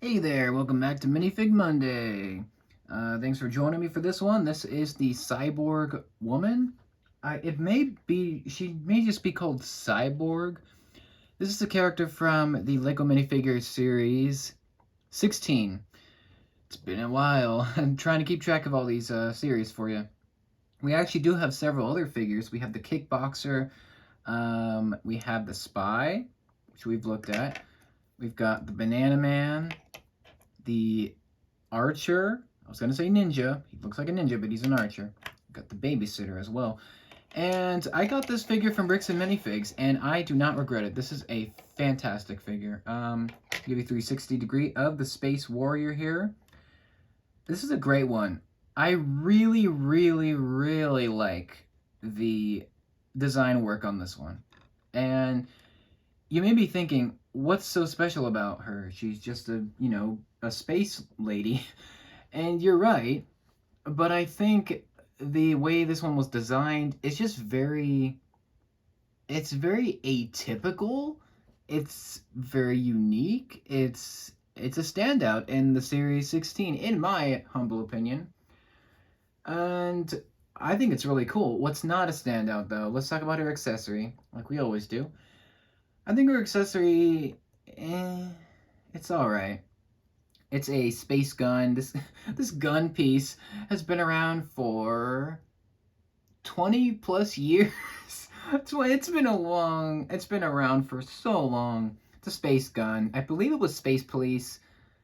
Hey there, welcome back to Minifig Monday. Thanks for joining me for this one. This is the Cyborg woman. She may just be called Cyborg. This is a character from the Lego minifigure series 16. It's been a while. I'm trying to keep track of all these series for you. We actually do have several other figures. We have the Kickboxer, we have the Spy, which we've looked at. We've got the Banana Man, the Archer. I was going to say ninja. He looks like a ninja, but he's an archer. Got the babysitter as well. And I got this figure from Bricks and Minifigs, and I do not regret it. This is a fantastic figure. Give you 360 degree of the Space Warrior here. This is a great one. I really, really, really like the design work on this one. And you may be thinking, what's so special about her? She's just a space lady. And you're right, but I think the way this one was designed is just it's very atypical. It's very unique. It's a standout in the series 16 in my humble opinion. And I think it's really cool. What's not a standout though? Let's talk about her accessory, like we always do. I think her accessory, it's all right. It's a space gun. This gun piece has been around for 20 plus years. It's been around for so long. It's a space gun. I believe it was Space Police,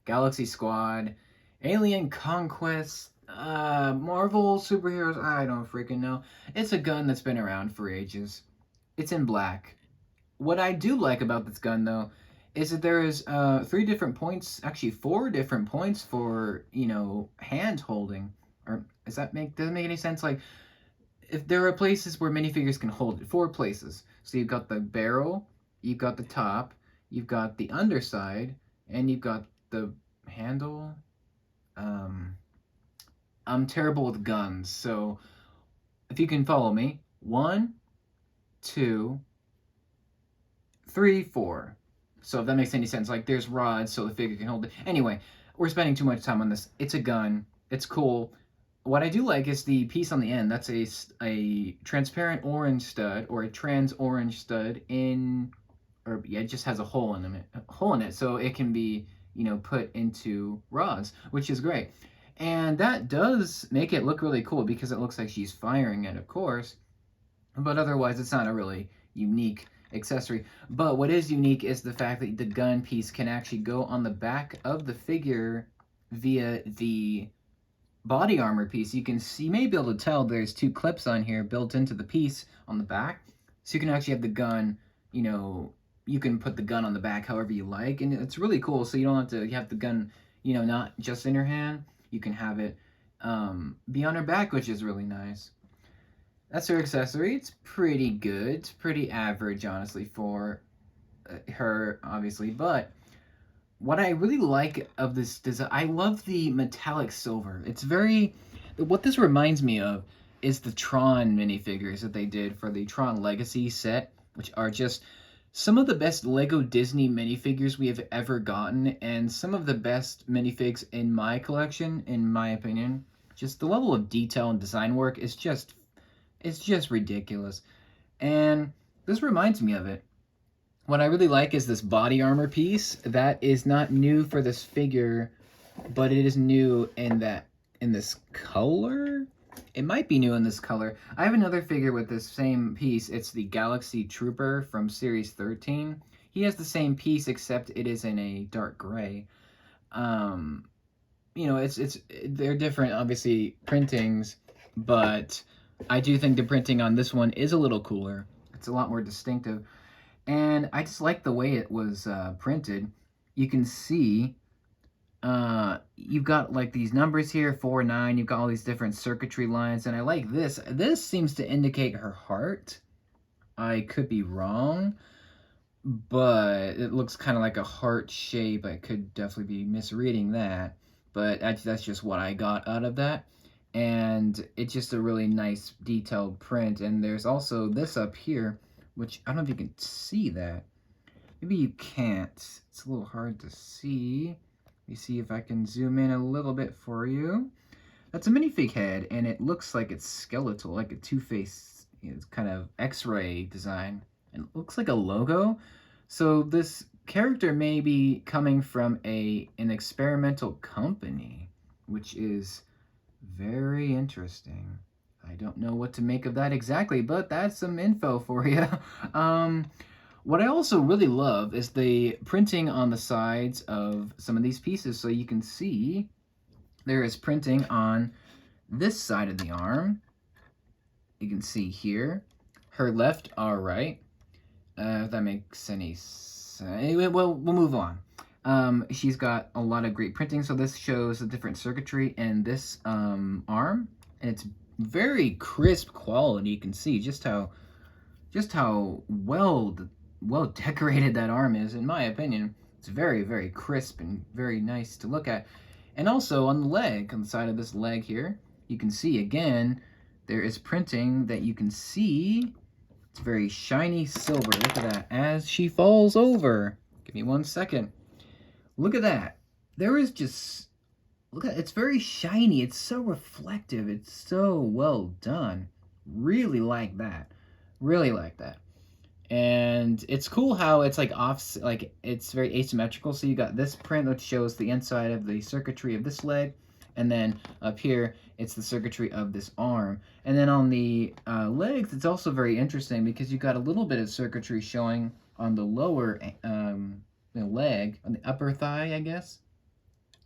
Galaxy Squad, Alien Conquest, Marvel superheroes. I don't freaking know. It's a gun that's been around for ages. It's in black. What I do like about this gun, though, is that there is 4 different points for hand holding. Or does it make any sense? Like, if there are places where minifigures can hold it, 4 places. So you've got the barrel, you've got the top, you've got the underside, and you've got the handle. Um, I'm terrible with guns, so if you can follow me, 1, 2, 3, 4. So if that makes any sense, like there's rods so the figure can hold it. Anyway, we're spending too much time on this. It's a gun. It's cool. What I do like is the piece on the end. That's a transparent orange stud or a trans orange stud it just has a hole in it, so it can be put into rods, which is great. And that does make it look really cool because it looks like she's firing it, of course. But otherwise, it's not a really unique accessory. But what is unique is the fact that the gun piece can actually go on the back of the figure via the body armor piece. You may be able to tell there's 2 clips on here built into the piece on the back. So you can actually have the gun, you can put the gun on the back however you like. And it's really cool. So you don't have to have the gun, not just in her hand. You can have it be on her back, which is really nice. That's her accessory. It's pretty good. It's pretty average, honestly, for her, obviously. But what I really like of this design, I love the metallic silver. What this reminds me of is the Tron minifigures that they did for the Tron Legacy set, which are just some of the best Lego Disney minifigures we have ever gotten, and some of the best minifigs in my collection, in my opinion. Just the level of detail and design work is just ridiculous. And this reminds me of it. What I really like is this body armor piece. That is not new for this figure, but it is new in this color. It might be new in this color. I have another figure with this same piece. It's the Galaxy Trooper from Series 13. He has the same piece, except it is in a dark gray. They're different, obviously, printings, but I do think the printing on this one is a little cooler. It's a lot more distinctive. And I just like the way it was printed. You can see you've got like these numbers here, 4, 9. You've got all these different circuitry lines. And I like this. This seems to indicate her heart. I could be wrong, but it looks kind of like a heart shape. I could definitely be misreading that. But that's just what I got out of that. And it's just a really nice detailed print. And there's also this up here, which I don't know if you can see that. Maybe you can't. It's a little hard to see. me see if I can zoom in a little bit for you. That's a minifig head, and it looks like it's skeletal, like a two-face, kind of X-ray design. And it looks like a logo. So this character may be coming from an experimental company, which is very interesting. I don't know what to make of that exactly, but that's some info for you. um, what I also really love is the printing on the sides of some of these pieces. So you can see there is printing on this side of the arm. You can see here, her left, our right. If that makes any sense. Anyway, well, we'll move on. She's got a lot of great printing. So this shows the different circuitry in this arm, and it's very crisp quality. You can see just how well decorated that arm is. In my opinion, it's very crisp and very nice to look at. And also on the leg, on the side of this leg here, you can see again there is printing that you can see. It's very shiny silver. Look at that as she falls over. Give me 1 second. Look at that. There is just, look at it. It's very shiny. It's so reflective. It's so well done. Really like that. Really like that. And it's cool how it's like off, like it's very asymmetrical. So you got this print which shows the inside of the circuitry of this leg, and then up here it's the circuitry of this arm. And then on the legs, it's also very interesting because you got a little bit of circuitry showing on the lower leg, on the upper thigh, I guess.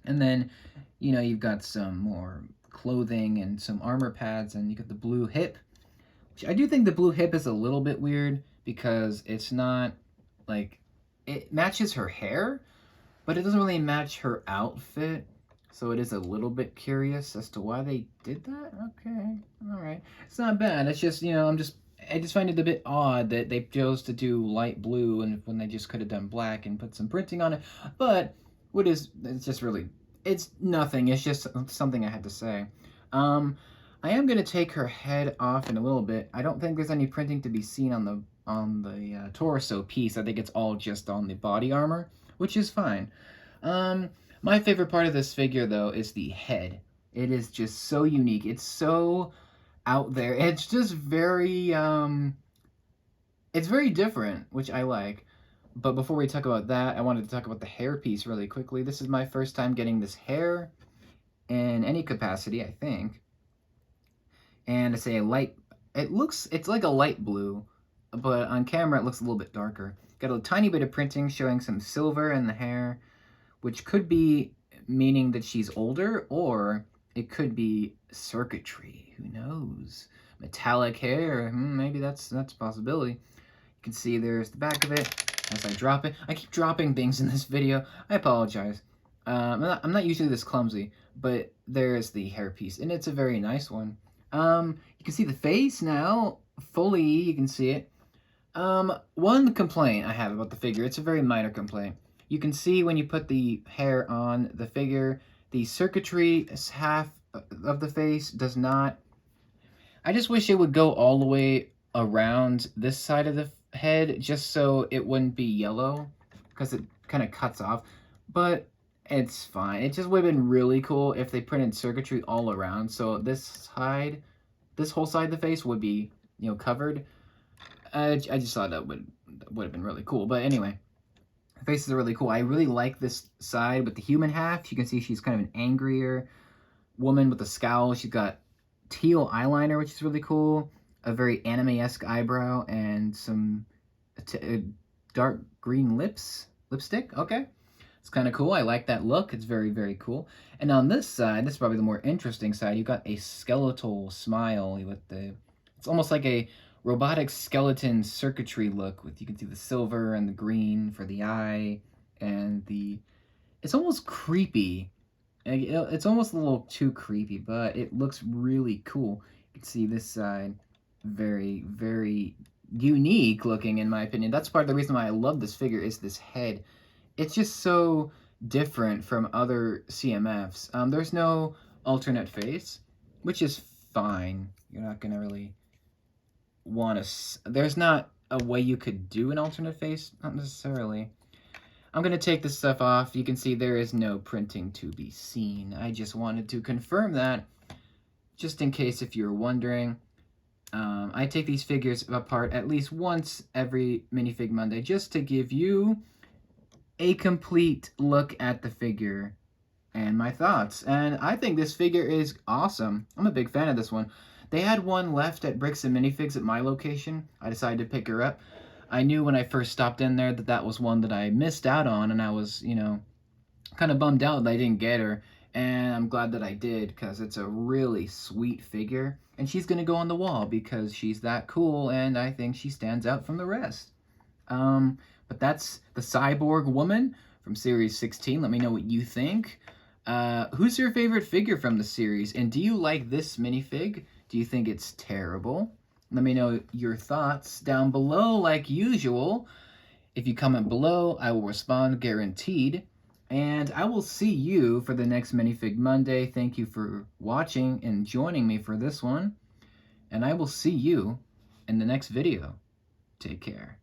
And then, you know, you've got some more clothing and some armor pads, and you got the blue hip. I do think the blue hip is a little bit weird because it's not like, it matches her hair, but it doesn't really match her outfit. So it is a little bit curious as to why they did that. Okay, all right, it's not bad. It's just, you know, I just find it a bit odd that they chose to do light blue and when they just could have done black and put some printing on it. But it's just really, it's nothing. It's just something I had to say. I am going to take her head off in a little bit. I don't think there's any printing to be seen on the torso piece. I think it's all just on the body armor, which is fine. My favorite part of this figure, though, is the head. It is just so unique. It's so out there. It's just very, it's very different, which I like. But before we talk about that, I wanted to talk about the hair piece really quickly. This is my first time getting this hair in any capacity, I think. And it's a light, it's like a light blue, but on camera it looks a little bit darker. Got a tiny bit of printing showing some silver in the hair, which could be meaning that she's older, or it could be circuitry. Who knows? Metallic hair, maybe that's a possibility. You can see there's the back of it as I drop it. I keep dropping things in this video. I apologize. I'm not usually this clumsy, but there's the hair piece, and it's a very nice one. You can see the face now, fully, you can see it. One complaint I have about the figure, it's a very minor complaint. You can see when you put the hair on the figure, the circuitry half of the face does not. I just wish it would go all the way around this side of the head, just so it wouldn't be yellow, because it kind of cuts off. But it's fine. It just would have been really cool if they printed circuitry all around. So this whole side of the face would be, you know, covered. I just thought that would have been really cool. But anyway, the faces are really cool. I really like this side with the human half. You can see she's kind of an angrier woman with a scowl. She's got teal eyeliner, which is really cool. A very anime-esque eyebrow and some dark green lipstick. Okay. It's kind of cool. I like that look. It's very cool. And on this side, this is probably the more interesting side, you got a skeletal smile with it's almost like a robotic skeleton circuitry look with, you can see the silver and the green for the eye, and it's almost creepy. It's almost a little too creepy, but it looks really cool. You can see this side, very unique looking in my opinion. That's part of the reason why I love this figure, is this head. It's just so different from other CMFs. There's no alternate face, which is fine. You're not gonna really want to. There's not a way you could do an alternate face, not necessarily. I'm going to take this stuff off. You can see there is no printing to be seen. I just wanted to confirm that, just in case if you're wondering. I take these figures apart at least once every Minifig Monday just to give you a complete look at the figure and my thoughts. And I think this figure is awesome. I'm a big fan of this one. They had one left at Bricks and Minifigs at my location. I decided to pick her up. I knew when I first stopped in there that that was one that I missed out on, and I was, you know, kind of bummed out that I didn't get her. And I'm glad that I did, because it's a really sweet figure. And she's going to go on the wall because she's that cool, and I think she stands out from the rest. But that's the Cyborg woman from Series 16. Let me know what you think. Who's your favorite figure from the series? And do you like this minifig? Do you think it's terrible? Let me know your thoughts down below like usual. If you comment below, I will respond guaranteed. And I will see you for the next Minifig Monday. Thank you for watching and joining me for this one. And I will see you in the next video. Take care.